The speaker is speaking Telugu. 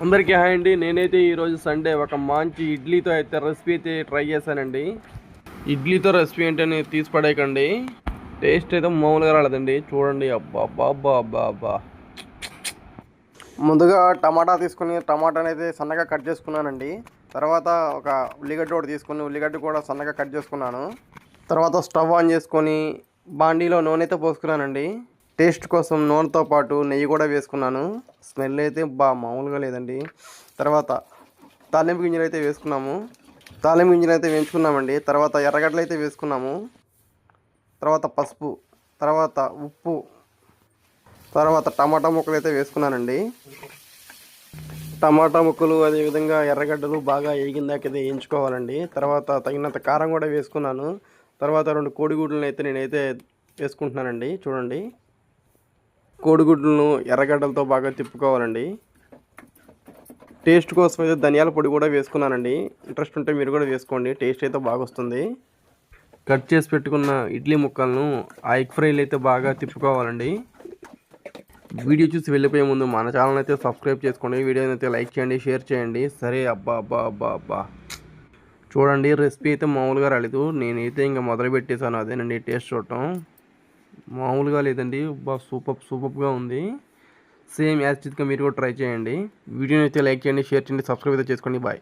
అందరికీ హాయ్ అండి. నేనైతే ఈరోజు సండే ఒక మంచి ఇడ్లీతో అయితే రెసిపీ అయితే ట్రై చేశానండి. ఇడ్లీతో రెసిపీ ఏంటని తీసి పడేయకండి. టేస్ట్ అయితే మామూలుగా రాలేదండి. చూడండి, అబ్బా అబ్బా అబ్బా అబ్బా అబ్బా. ముందుగా టమాటా తీసుకుని టమాటాని అయితే సన్నగా కట్ చేసుకున్నానండి. తర్వాత ఒక ఉల్లిగడ్డ కూడా తీసుకుని ఉల్లిగడ్డ కూడా సన్నగా కట్ చేసుకున్నాను. తర్వాత స్టవ్ ఆన్ చేసుకొని బాండీలో నూనె అయితే పోసుకున్నానండి. టేస్ట్ కోసం నూనెతో పాటు నెయ్యి కూడా వేసుకున్నాను. స్మెల్ అయితే మామూలుగా లేదండి. తర్వాత తాలింపు గింజలు అయితే వేసుకున్నాము. తాలింపు గింజలు అయితే వేయించుకున్నామండి. తర్వాత ఎర్రగడ్డలు అయితే వేసుకున్నాము. తర్వాత పసుపు, తర్వాత ఉప్పు, తర్వాత టమాటా ముక్కలు అయితే వేసుకున్నానండి. టమాటా ముక్కలు అదేవిధంగా ఎర్రగడ్డలు బాగా వేగిందాకైతే వేయించుకోవాలండి. తర్వాత తగినంత కారం కూడా వేసుకున్నాను. తర్వాత 2 కోడిగుడ్లను అయితే నేనైతే వేసుకుంటున్నానండి. చూడండి, కోడిగుడ్లను ఎర్రగడ్డలతో బాగా తిప్పుకోవాలండి. టేస్ట్ కోసం అయితే ధనియాల పొడి కూడా వేసుకున్నానండి. ఇంట్రెస్ట్ ఉంటే మీరు కూడా వేసుకోండి, టేస్ట్ అయితే బాగా వస్తుంది. కట్ చేసి పెట్టుకున్న ఇడ్లీ ముక్కలను ఆ ఎగ్ ఫ్రైలు అయితే బాగా తిప్పుకోవాలండి. వీడియో చూసి వెళ్ళిపోయే ముందు మన ఛానల్ అయితే సబ్స్క్రైబ్ చేసుకోండి. వీడియోని అయితే లైక్ చేయండి, షేర్ చేయండి. సరే, అబ్బా అబ్బా అబ్బా అబ్బా. చూడండి, రెసిపీ అయితే మామూలుగా రాలేదు. నేనైతే ఇంకా మొదలు పెట్టేశాను. అదేనండి టేస్ట్ చూడటం. మామూలుగా లేదండి, సూపర్గా ఉంది. సేమ్ యాజ్ ఇట్గా మీరు కూడా ట్రై చేయండి. వీడియోని అయితే లైక్ చేయండి, షేర్ చేయండి, సబ్స్క్రైబ్ అయితే చేసుకోండి. బాయ్.